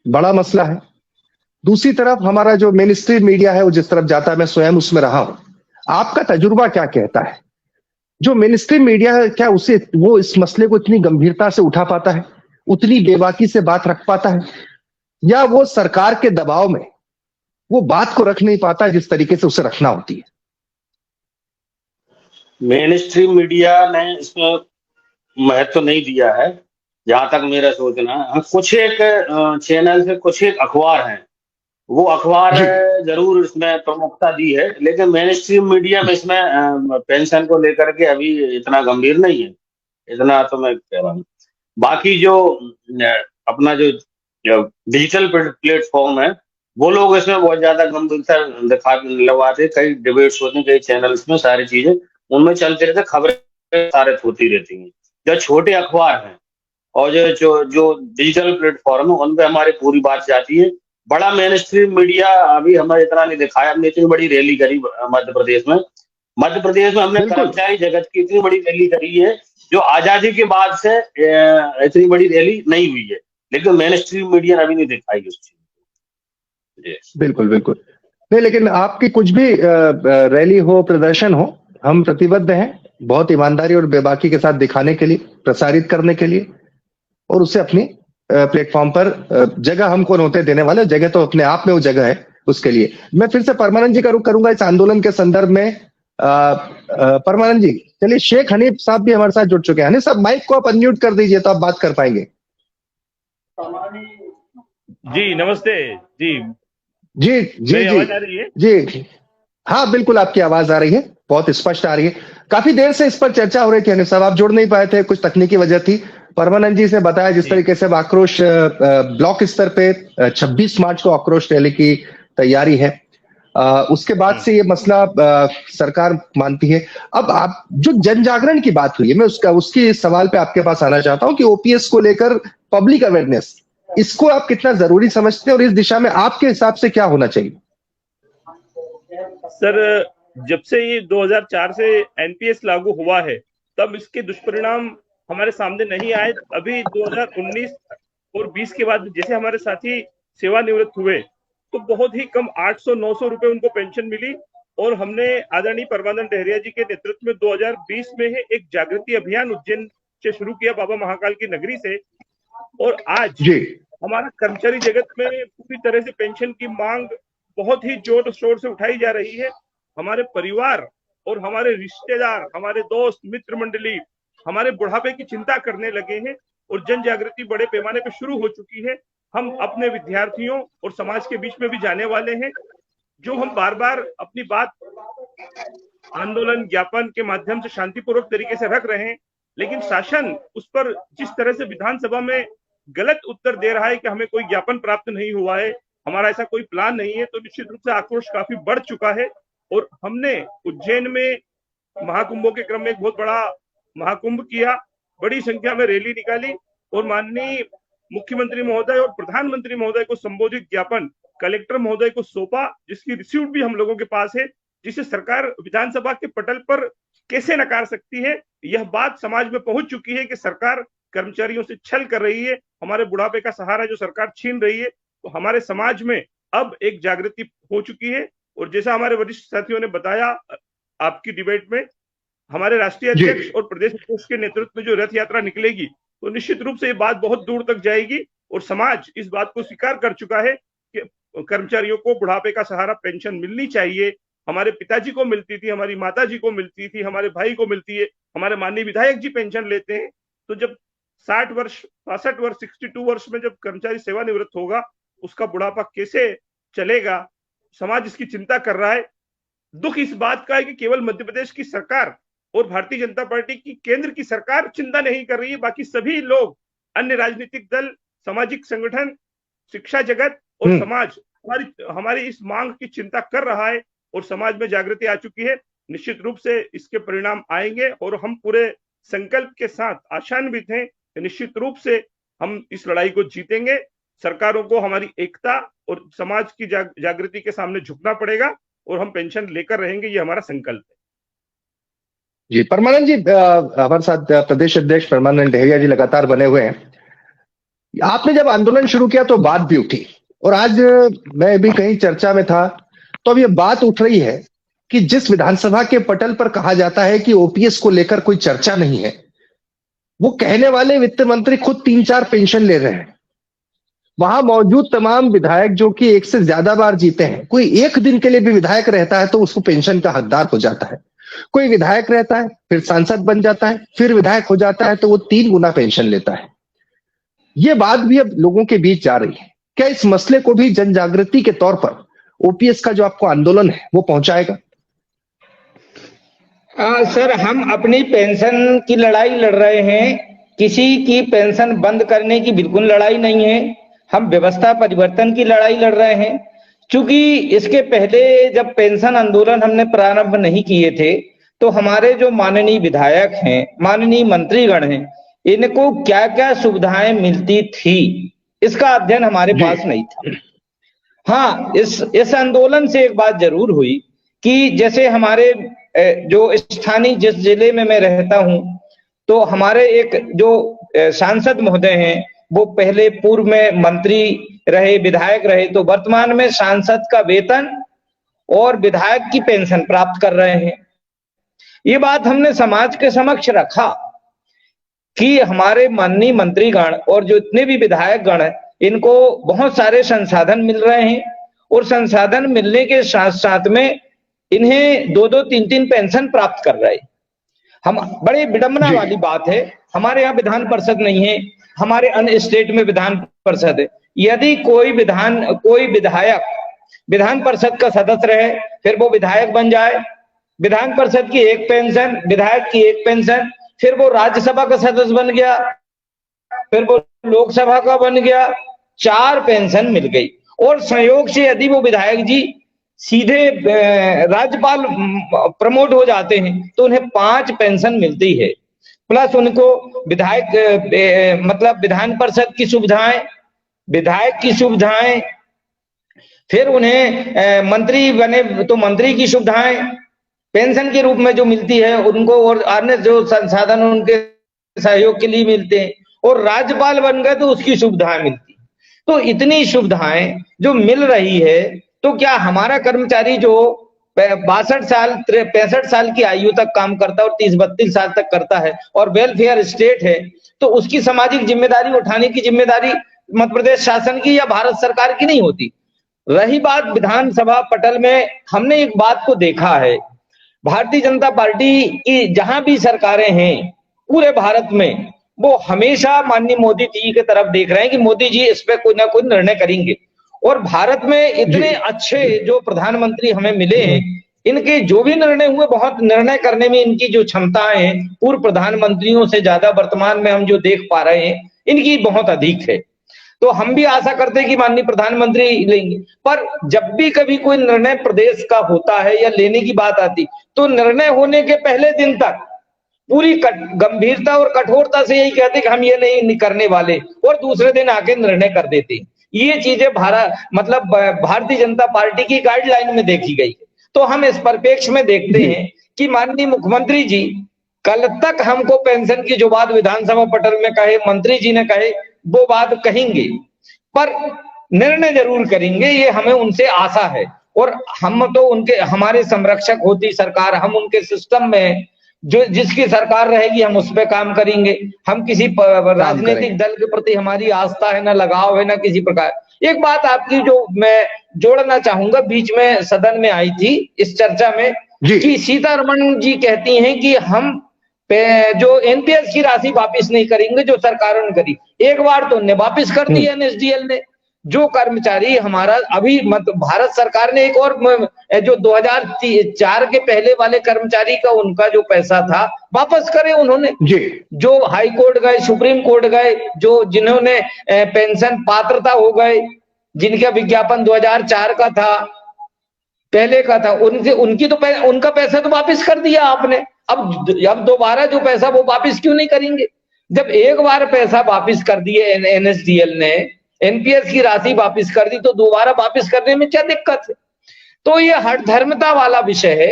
बड़ा मसला है। दूसरी तरफ हमारा जो मेन स्ट्रीम मीडिया है वो जिस तरफ जाता है, मैं स्वयं उसमें रहा हूं, आपका तजुर्बा क्या कहता है? जो मेन स्ट्रीम मीडिया है, क्या वो इस मसले को इतनी गंभीरता से उठा पाता है, उतनी बेबाकी से बात रख पाता है, या वो सरकार के दबाव में वो बात को रख नहीं पाता जिस तरीके से उसे रखना होती है? मेन स्ट्रीम मीडिया ने इसमें महत्व नहीं दिया है, जहां तक मेरा सोचना है। कुछ एक चैनल से, कुछ एक अखबार हैं, वो अखबार जरूर इसमें प्रमुखता दी है, लेकिन मेन स्ट्रीम मीडिया में इसमें पेंशन को लेकर के अभी इतना गंभीर नहीं है, इतना तो मैं कह रहा हूँ। बाकी जो अपना जो डिजिटल प्लेटफॉर्म है, वो लोग इसमें बहुत ज्यादा गंभीरता लगवाते, कई डिबेट्स होते हैं, कई चैनल्स में सारी चीजें उनमें चलती रहती, खबरें सारे होती रहती हैं। जो छोटे अखबार हैं और जो डिजिटल प्लेटफॉर्म है, उन पे हमारी पूरी बात जाती है। बड़ा मेन स्ट्रीम मीडिया अभी हमें इतना नहीं दिखाया। हमने इतनी बड़ी रैली करी मध्य प्रदेश में हमने कर्मचारी जगत की इतनी बड़ी रैली करी है, जो आजादी के बाद से इतनी बड़ी रैली नहीं हुई है, लेकिन मेन स्ट्रीम मीडिया ने अभी नहीं दिखाई उस चीज। बिल्कुल नहीं, लेकिन आपकी कुछ भी रैली हो, प्रदर्शन हो, हम प्रतिबद्ध हैं बहुत ईमानदारी और बेबाकी के साथ दिखाने के लिए, प्रसारित करने के लिए, और उसे अपनी प्लेटफॉर्म पर जगह हम कौन होते देने वाले, जगह तो अपने आप में वो जगह है उसके लिए। मैं फिर से परमानंद जी का रुख करूंगा इस आंदोलन के संदर्भ में। परमानंद जी, चलिए, शेख हनीफ साहब भी हमारे साथ जुड़ चुके हैं। हनीफ साहब, माइक को आप अनम्यूट कर दीजिए तो आप बात कर पाएंगे। जी नमस्ते। जी आवाज आ रही है? जी हाँ, बिल्कुल आपकी आवाज आ रही है, बहुत स्पष्ट आ रही है। काफी देर से इस पर चर्चा हो रही थी हनीफ साहब, आप जुड़ नहीं पाए थे, कुछ तकनीकी वजह थी। परमानंद जी से बताया जिस तरीके से आक्रोश ब्लॉक स्तर पे 26 मार्च को आक्रोश रैली की तैयारी है, उसके बाद से ये मसला सरकार मानती है। अब आप जो जन जागरण की बात हुई है, मैं उसके सवाल पे आपके पास आना चाहता हूं कि ओपीएस को लेकर पब्लिक अवेयरनेस, इसको आप कितना जरूरी समझते हैं और इस दिशा में आपके हिसाब से क्या होना चाहिए? सर, जब से ये 2004 से एनपीएस लागू हुआ है तब इसके दुष्परिणाम हमारे सामने नहीं आए। अभी 2019 और 20 के बाद जैसे हमारे साथी सेवानिवृत्त हुए तो बहुत ही कम 800-900 रुपए उनको पेंशन मिली। और हमने आदरणीय परमानंद डहरिया जी के नेतृत्व में 2020 में ही एक जागृति अभियान उज्जैन से शुरू किया, बाबा महाकाल की नगरी से। और आज हमारा कर्मचारी जगत में पूरी तरह से पेंशन की मांग बहुत ही जोर शोर से उठाई जा रही है। हमारे परिवार और हमारे रिश्तेदार, हमारे दोस्त मित्र मंडली हमारे बुढ़ापे की चिंता करने लगे हैं और जन जागृति बड़े पैमाने पर शुरू हो चुकी है। हम अपने विद्यार्थियों और समाज के बीच में भी जाने वाले हैं। जो हम बार बार अपनी बात आंदोलन ज्ञापन के माध्यम से शांतिपूर्वक तरीके से रख रहे हैं, लेकिन शासन उस पर जिस तरह से विधानसभा में गलत उत्तर दे रहा है कि हमें कोई ज्ञापन प्राप्त नहीं हुआ है, हमारा ऐसा कोई प्लान नहीं है, तो निश्चित रूप से आक्रोश काफी बढ़ चुका है। और हमने उज्जैन में महाकुंभों के क्रम में एक बहुत बड़ा महाकुंभ किया, बड़ी संख्या में रैली निकाली और माननीय मुख्यमंत्री महोदय और प्रधानमंत्री महोदय को संबोधित ज्ञापन कलेक्टर महोदय को सौंपा, जिसकी रिसीव्ट भी हम लोगों के पास है, जिसे सरकार विधानसभा के पटल पर कैसे नकार सकती है। यह बात समाज में पहुंच चुकी है कि सरकार कर्मचारियों से छल कर रही है, हमारे बुढ़ापे का सहारा जो सरकार छीन रही है। तो हमारे समाज में अब एक जागृति हो चुकी है। और जैसा हमारे वरिष्ठ साथियों ने बताया आपकी डिबेट में, हमारे राष्ट्रीय अध्यक्ष और प्रदेश अध्यक्ष के नेतृत्व में जो रथ यात्रा निकलेगी तो निश्चित रूप से ये बात बहुत दूर तक जाएगी और समाज इस बात को स्वीकार कर चुका है कि कर्मचारियों को बुढ़ापे का सहारा पेंशन मिलनी चाहिए। हमारे पिताजी को मिलती थी, हमारी माताजी को मिलती थी, हमारे भाई को मिलती है, हमारे माननीय विधायक जी पेंशन लेते हैं। तो जब 60 वर्ष 62 वर्ष 62 वर्ष में जब कर्मचारी सेवानिवृत्त होगा, उसका बुढ़ापा कैसे चलेगा, समाज इसकी चिंता कर रहा है। दुख इस बात का है कि केवल मध्य प्रदेश की सरकार और भारतीय जनता पार्टी की केंद्र की सरकार चिंता नहीं कर रही है, बाकी सभी लोग, अन्य राजनीतिक दल, सामाजिक संगठन, शिक्षा जगत और समाज हमारी इस मांग की चिंता कर रहा है और समाज में जागृति आ चुकी है। निश्चित रूप से इसके परिणाम आएंगे और हम पूरे संकल्प के साथ आशान्वित हैं कि निश्चित रूप से हम इस लड़ाई को जीतेंगे। सरकारों को हमारी एकता और समाज की जागृति के सामने झुकना पड़ेगा और हम पेंशन लेकर रहेंगे, ये हमारा संकल्प है। जी, परमानंद जी, हमारे साथ प्रदेश अध्यक्ष परमानंद डहरिया जी लगातार बने हुए हैं। आपने जब आंदोलन शुरू किया तो बात भी उठी और आज मैं भी कहीं चर्चा में था तो अब ये बात उठ रही है कि जिस विधानसभा के पटल पर कहा जाता है कि ओपीएस को लेकर कोई चर्चा नहीं है, वो कहने वाले वित्त मंत्री खुद 3-4 पेंशन ले रहे हैं। वहां मौजूद तमाम विधायक जो कि एक से ज्यादा बार जीते हैं, कोई एक दिन के लिए भी विधायक रहता है तो उसको पेंशन का हकदार हो जाता है। कोई विधायक रहता है, फिर सांसद बन जाता है, फिर विधायक हो जाता है तो वो 3 गुना पेंशन लेता है। ये बात भी अब लोगों के बीच जा रही है। क्या इस मसले को भी जन जागृति के तौर पर ओपीएस का जो आपको आंदोलन है वो पहुंचाएगा? सर, हम अपनी पेंशन की लड़ाई लड़ रहे हैं, किसी की पेंशन बंद करने की बिल्कुल लड़ाई नहीं है। हम व्यवस्था परिवर्तन की लड़ाई लड़ रहे हैं। क्योंकि इसके पहले जब पेंशन आंदोलन हमने प्रारंभ नहीं किए थे तो हमारे जो माननीय विधायक हैं, माननीय मंत्रीगण हैं, इनको क्या क्या सुविधाएं मिलती थी इसका अध्ययन हमारे पास नहीं था। हाँ, इस आंदोलन से एक बात जरूर हुई कि जैसे हमारे जो स्थानीय जिस जिले में मैं रहता हूं तो हमारे एक जो सांसद महोदय हैं वो पहले पूर्व में मंत्री रहे, विधायक रहे, तो वर्तमान में सांसद का वेतन और विधायक की पेंशन प्राप्त कर रहे हैं। ये बात हमने समाज के समक्ष रखा कि हमारे माननीय मंत्रीगण और जो इतने भी विधायक गण हैं इनको बहुत सारे संसाधन मिल रहे हैं और संसाधन मिलने के साथ साथ में इन्हें 2-2, 3-3 पेंशन प्राप्त कर रहे हैं। हम बड़े विडंबना वाली बात है, हमारे यहाँ विधान परिषद नहीं है, हमारे अन्य स्टेट में विधान परिषद है। यदि कोई विधायक विधान परिषद का सदस्य रहे, फिर वो विधायक बन जाए, विधान परिषद की एक पेंशन, विधायक की एक पेंशन, फिर वो राज्यसभा का सदस्य बन गया, फिर वो लोकसभा का बन गया, 4 पेंशन मिल गई। और संयोग से यदि वो विधायक जी सीधे राज्यपाल प्रमोट हो जाते हैं तो उन्हें 5 पेंशन मिलती है, प्लस उनको विधायक मतलब विधान परिषद की सुविधाएं, विधायक की सुविधाएं, फिर उन्हें मंत्री बने तो मंत्री की सुविधाएं पेंशन के रूप में जो मिलती है उनको, और अन्य जो संसाधन उनके सहयोग के लिए मिलते हैं, और राज्यपाल बन गए तो उसकी सुविधाएं मिलती। तो इतनी सुविधाएं जो मिल रही है, तो क्या हमारा कर्मचारी जो 62 साल 65 साल की आयु तक काम करता है और 30-32 साल तक करता है और वेलफेयर स्टेट है, तो उसकी सामाजिक जिम्मेदारी उठाने की जिम्मेदारी मध्य प्रदेश शासन की या भारत सरकार की नहीं होती। रही बात विधानसभा पटल में, हमने एक बात को देखा है, भारतीय जनता पार्टी की जहां भी सरकारें हैं पूरे भारत में, वो हमेशा माननीय मोदी जी की तरफ देख रहे हैं कि मोदी जी इस पे कोई ना कोई निर्णय करेंगे। और भारत में इतने अच्छे जो प्रधानमंत्री हमें मिले हैं, इनके जो भी निर्णय हुए, बहुत निर्णय करने में इनकी जो क्षमताएं हैं पूर्व प्रधानमंत्रियों से ज्यादा वर्तमान में हम जो देख पा रहे हैं इनकी बहुत अधिक है। तो हम भी आशा करते हैं कि माननीय प्रधानमंत्री लेंगे, पर जब भी कभी कोई निर्णय प्रदेश का होता है या लेने की बात आती, तो निर्णय होने के पहले दिन तक पूरी गंभीरता और कठोरता से यही कहते कि हम ये नहीं करने वाले, और दूसरे दिन आके निर्णय कर देते। ये चीजें भारतीय जनता पार्टी की गाइडलाइन में देखी गई। तो हम इस परिप्रेक्ष्य में देखते हैं कि माननीय मुख्यमंत्री जी कल तक हमको पेंशन की जो बात विधानसभा पटल में कहे, मंत्री जी ने कहे, वो बात कहेंगे, पर निर्णय जरूर करेंगे, ये हमें उनसे आशा है। और हम तो उनके, हमारे संरक्षक होती सरकार, हम उनके सिस्टम में जो जिसकी सरकार रहेगी हम उस पर काम करेंगे। हम किसी राजनीतिक दल के प्रति हमारी आस्था है, ना लगाव है, ना किसी प्रकार। एक बात आपकी जो मैं जोड़ना चाहूंगा, बीच में सदन में आई थी इस चर्चा में कि सीतारमण जी कहती हैं कि हम जो एनपीएस की राशि वापस नहीं करेंगे जो सरकारों ने करी। एक बार तो उन्हें वापस कर दी एनएसडीएल ने। जो कर्मचारी हमारा अभी भारत सरकार ने एक और जो 2004 के पहले वाले कर्मचारी का उनका जो पैसा था वापस करे उन्होंने, जो हाई कोर्ट गए, सुप्रीम कोर्ट गए, जो जिन्होंने पेंशन पात्रता हो गए, जिनका विज्ञापन 2004 का था, पहले का था, उनकी तो उनका पैसा तो वापस कर दिया आपने। अब दोबारा जो पैसा वो वापस क्यों नहीं करेंगे? जब एक बार पैसा वापस कर दिए एनएसडीएल ने, एनपीएस की राशि वापस कर दी, तो दोबारा वापस करने में क्या दिक्कत है? तो ये हठधर्मिता वाला विषय है,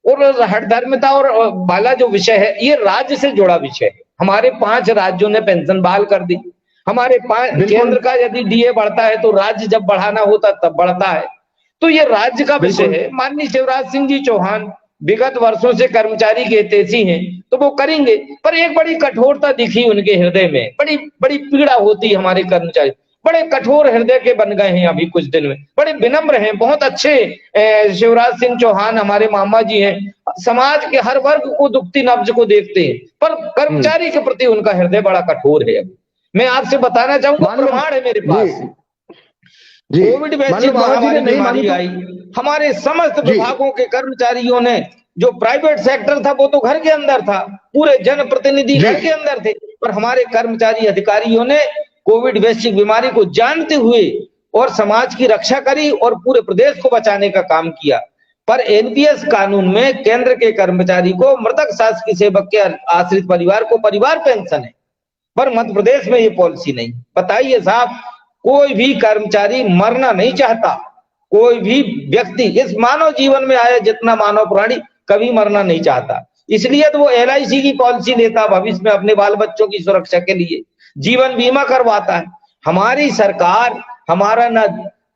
और हठधर्मिता और वाला जो विषय है ये राज्य से जुड़ा विषय है। हमारे 5 राज्यों ने पेंशन बहाल कर दी। हमारे 5 केंद्र का यदि डीए बढ़ता है तो राज्य जब बढ़ाना होता तब बढ़ता है। तो ये राज्य का विषय है। माननीय शिवराज सिंह जी चौहान विगत वर्षों से कर्मचारी के हितैषी हैं, तो वो करेंगे, पर एक बड़ी कठोरता दिखी उनके हृदय में, बड़ी पीड़ा होती है। हमारे कर्मचारी बड़े कठोर हृदय के बन गए हैं अभी कुछ दिन में, बड़े विनम्र हैं, बहुत अच्छे शिवराज सिंह चौहान हमारे मामा जी हैं, समाज के हर वर्ग को, दुखती नब्ज को देखते हैं, पर कर्मचारी के प्रति उनका हृदय बड़ा कठोर है। मैं आपसे बताना चाहूंगा, प्रमाण है मेरे पास। कोविड वैक्सीन महामारी बीमारी आई, हमारे समस्त विभागों के कर्मचारियों ने, जो प्राइवेट सेक्टर था वो तो घर के अंदर था, पूरे जनप्रतिनिधि घर के अंदर थे, पर हमारे कर्मचारी अधिकारियों ने कोविड वैश्विक बीमारी को जानते हुए और समाज की रक्षा करी और पूरे प्रदेश को बचाने का काम किया। पर एनपीएस कानून में केंद्र के कर्मचारी को, मृतक शासकीय सेवक के आश्रित परिवार को परिवार पेंशन है, पर मध्य प्रदेश में ये पॉलिसी नहीं। बताइए साहब, कोई भी कर्मचारी मरना नहीं चाहता, कोई भी व्यक्ति इस मानव जीवन में आया जितना मानव प्राणी कभी मरना नहीं चाहता। इसलिए तो वो एलआईसी की पॉलिसी लेता भविष्य में अपने बाल बच्चों की सुरक्षा के लिए, जीवन बीमा करवाता है। हमारी सरकार हमारा न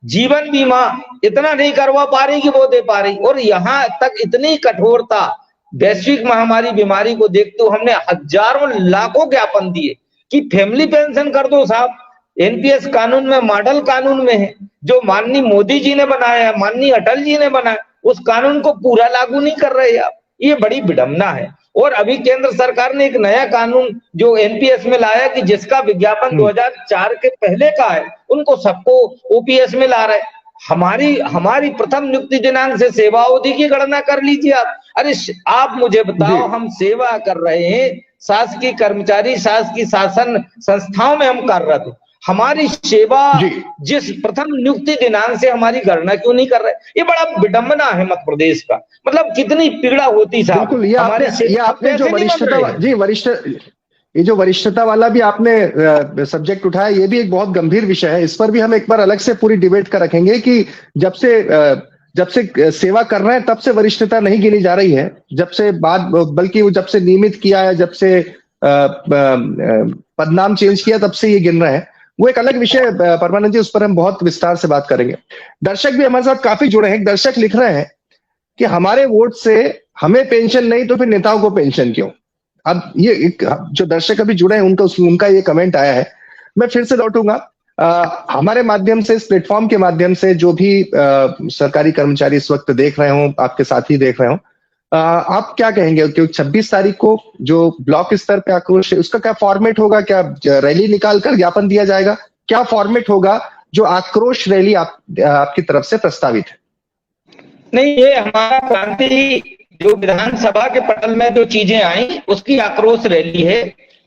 जीवन बीमा इतना नहीं करवा पा रही कि वो दे पा रही, और यहाँ तक इतनी कठोरता वैश्विक महामारी बीमारी को देखते हुए हमने हजारों लाखों ज्ञापन दिए कि फैमिली पेंशन कर दो साहब। एनपीएस कानून में, मॉडल कानून में है, जो माननीय मोदी जी ने बनाया है, माननीय अटल जी ने बनाया, उस कानून को पूरा लागू नहीं कर रहे आप। ये बड़ी विडंबना है। और अभी केंद्र सरकार ने एक नया कानून जो एनपीएस में लाया कि जिसका विज्ञापन 2004 के पहले का है, उनको सबको ओपीएस में ला रहे। हमारी प्रथम नियुक्ति दिनांक से सेवा अवधि की गणना कर लीजिए आप। अरे आप मुझे बताओ, हम सेवा कर रहे हैं, शासकीय कर्मचारी शासकीय शासन संस्थाओं में हम कार्यरत, हमारी सेवा जी। जिस प्रथम नियुक्ति दिनांक से हमारी गणना क्यों नहीं कर रहे? ये बड़ा विडंबना है मध्य प्रदेश का। मतलब कितनी पीड़ा होती साहब। बिल्कुल, ये आपने जो वरिष्ठता वाला भी आपने सब्जेक्ट उठाया, ये भी एक बहुत गंभीर विषय है। इस पर भी हम एक बार अलग से पूरी डिबेट का रखेंगे कि जब से सेवा कर रहे हैं तब से वरिष्ठता नहीं गिनी जा रही है, बल्कि वो जब से नियमित किया है, जब से पदनाम चेंज किया, तब से ये गिन रहे हैं। वो एक अलग विषय परमानंद जी, उस पर हम बहुत विस्तार से बात करेंगे। दर्शक भी हमारे साथ काफी जुड़े हैं। दर्शक लिख रहे हैं कि हमारे वोट से हमें पेंशन नहीं तो फिर नेताओं को पेंशन क्यों? अब ये जो दर्शक अभी जुड़े हैं उनका ये कमेंट आया है। मैं फिर से लौटूंगा हमारे माध्यम से, इस प्लेटफॉर्म के माध्यम से जो भी सरकारी कर्मचारी इस वक्त देख रहे हो, आपके साथी देख रहे हो, आप क्या कहेंगे? क्योंकि 26 तारीख को जो ब्लॉक स्तर पे आक्रोश है, उसका क्या फॉर्मेट होगा? क्या रैली निकालकर ज्ञापन दिया जाएगा? क्या फॉर्मेट होगा जो आक्रोश रैली आपकी तरफ से प्रस्तावित है? नहीं, ये हमारा क्रांति जो विधानसभा के पटल में जो चीजें आई उसकी आक्रोश रैली है।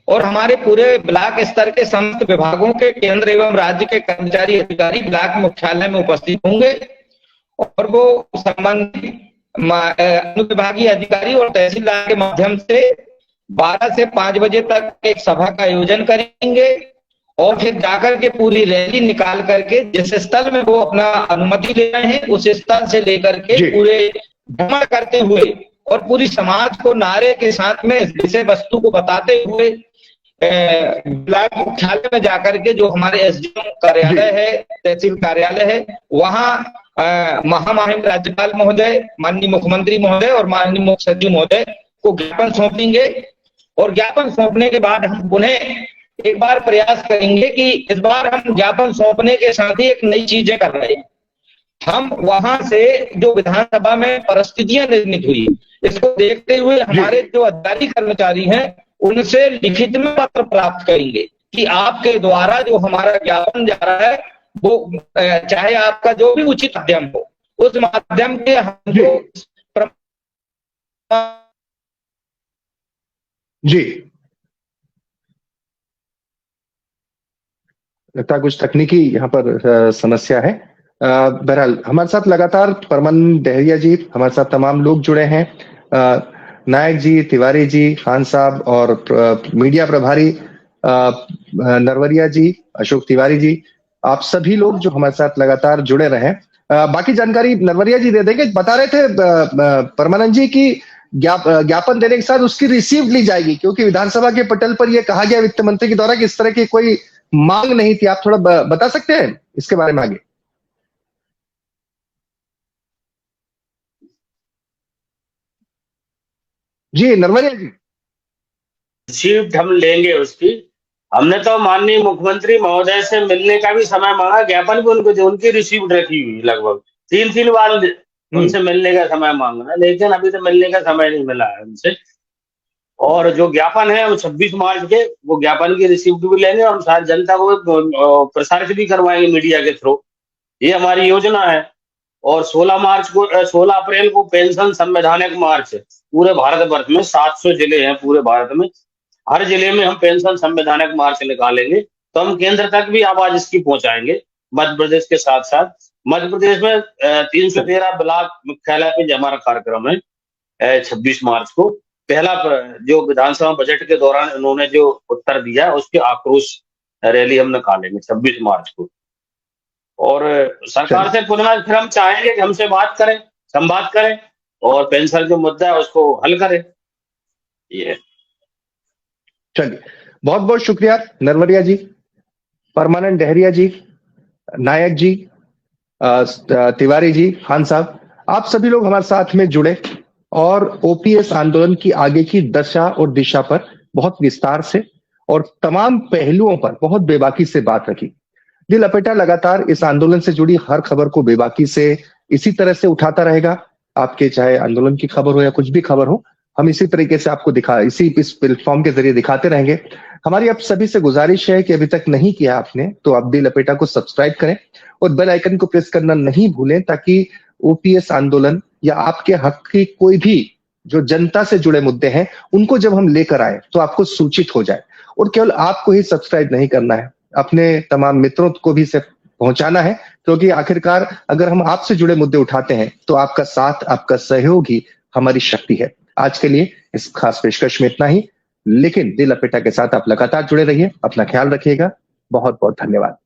और हमारे पूरे ब्लॉक स्तर के समस्त विभागों के केंद्र एवं राज्य के कर्मचारी अधिकारी ब्लॉक मुख्यालय में उपस्थित होंगे और वो संबंधित अनुविभागीय अधिकारी और तहसीलदार के माध्यम से 12 से 5 बजे तक एक सभा का आयोजन करेंगे और फिर जाकर के पूरी रैली निकाल करके जिस स्थल में वो अपना अनुमति ले रहे हैं उस स्थल से लेकर के पूरे भ्रमण करते हुए और पूरी समाज को नारे के साथ में विषय वस्तु को बताते हुए ब्लॉक मुख्यालय में जाकर के जो हमारे एसडीएम कार्यालय है, तहसील कार्यालय है, वहाँ महामहिम राज्यपाल महोदय, माननीय मुख्यमंत्री महोदय और माननीय मुख्य सचिव महोदय को ज्ञापन सौंपेंगे। और ज्ञापन सौंपने के बाद हम पुनः एक बार प्रयास करेंगे कि इस बार हम ज्ञापन सौंपने के साथ ही एक नई चीजें कर रहे हैं। हम वहां से जो विधानसभा में परिस्थितियां निर्मित हुई, इसको देखते हुए हमारे जो अधिकारी कर्मचारी हैं उनसे लिखित में पत्र प्राप्त करेंगे कि आपके द्वारा जो हमारा ज्ञापन जा रहा है वो चाहे आपका जो भी उचित माध्यम हो, उस माध्यम के हम जो जी लगता है कुछ तकनीकी यहाँ पर समस्या है। बहरहाल हमारे साथ लगातार परमानंद डहरिया जी, हमारे साथ तमाम लोग जुड़े हैं, नायक जी, तिवारी जी, खान साहब और मीडिया प्रभारी नरवरिया जी, अशोक तिवारी जी, आप सभी लोग जो हमारे साथ लगातार जुड़े रहे। बाकी जानकारी नरवरिया जी दे देंगे। बता रहे थे परमानंद जी की ज्ञापन देने के साथ उसकी रिसीव ली जाएगी, क्योंकि विधानसभा के पटल पर यह कहा गया वित्त मंत्री के द्वारा कि इस तरह की कोई मांग नहीं थी। आप थोड़ा बता सकते हैं इसके बारे में आगे? जी नरवरिया जी। रिसीव्ड हम लेंगे उसकी। हमने तो माननीय मुख्यमंत्री महोदय से मिलने का भी समय मांगा, ज्ञापन भी उनकी रिसीव्ड रखी हुई, लगभग 3 बार उनसे मिलने का समय मांगा, लेकिन अभी तो मिलने का समय नहीं मिला है उनसे। और जो ज्ञापन है वो 26 मार्च के, वो ज्ञापन की रिसीव्ड भी लेंगे और सारी जनता को प्रसारित भी करवाएंगे मीडिया के थ्रू। ये हमारी योजना है। और 16 अप्रैल को पेंशन संवैधानिक मार्च पूरे भारत वर्ष में 700 जिले हैं पूरे भारत में, हर जिले में हम पेंशन संवैधानिक मार्च निकालेंगे। तो हम केंद्र तक भी आवाज इसकी पहुंचाएंगे, मध्य प्रदेश के साथ साथ। मध्य प्रदेश में 313 ब्लॉक मुख्यालय पे हमारा कार्यक्रम है 26 मार्च को। पहला जो विधानसभा बजट के दौरान उन्होंने जो उत्तर दिया उसके आक्रोश रैली हम निकालेंगे 26 मार्च को। और सरकार से पुनः फिर हम चाहेंगे कि हमसे बात करें, संवाद करें और पेंशन जो मुद्दा है उसको हल करें। ये चलिए, बहुत बहुत शुक्रिया नरवरिया जी, परमानंद डहरिया जी, नायक जी, तिवारी जी, खान साहब, आप सभी लोग हमारे साथ में जुड़े और ओपीएस आंदोलन की आगे की दशा और दिशा पर बहुत विस्तार से और तमाम पहलुओं पर बहुत बेबाकी से बात रखी। दिल लपेटा लगातार इस आंदोलन से जुड़ी हर खबर को बेबाकी से इसी तरह से उठाता रहेगा। आपके चाहे आंदोलन की खबर हो या कुछ भी खबर हो, हम इसी तरीके से आपको इस प्लेटफॉर्म के जरिए दिखाते रहेंगे। हमारी आप सभी से गुजारिश है कि अभी तक नहीं किया आपने तो आप दिल लपेटा को सब्सक्राइब करें और बेल आइकन को प्रेस करना नहीं भूलें, ताकि ओपीएस आंदोलन या आपके हक की कोई भी जो जनता से जुड़े मुद्दे हैं उनको जब हम लेकर आए तो आपको सूचित हो जाए। और केवल आपको ही सब्सक्राइब नहीं करना है, अपने तमाम मित्रों को भी इसे पहुंचाना है, क्योंकि आखिरकार अगर हम आपसे जुड़े मुद्दे उठाते हैं तो आपका साथ, आपका सहयोग ही हमारी शक्ति है। आज के लिए इस खास पेशकश में इतना ही, लेकिन दिल लपेटा के साथ आप लगातार जुड़े रहिए। अपना ख्याल रखिएगा। बहुत बहुत धन्यवाद।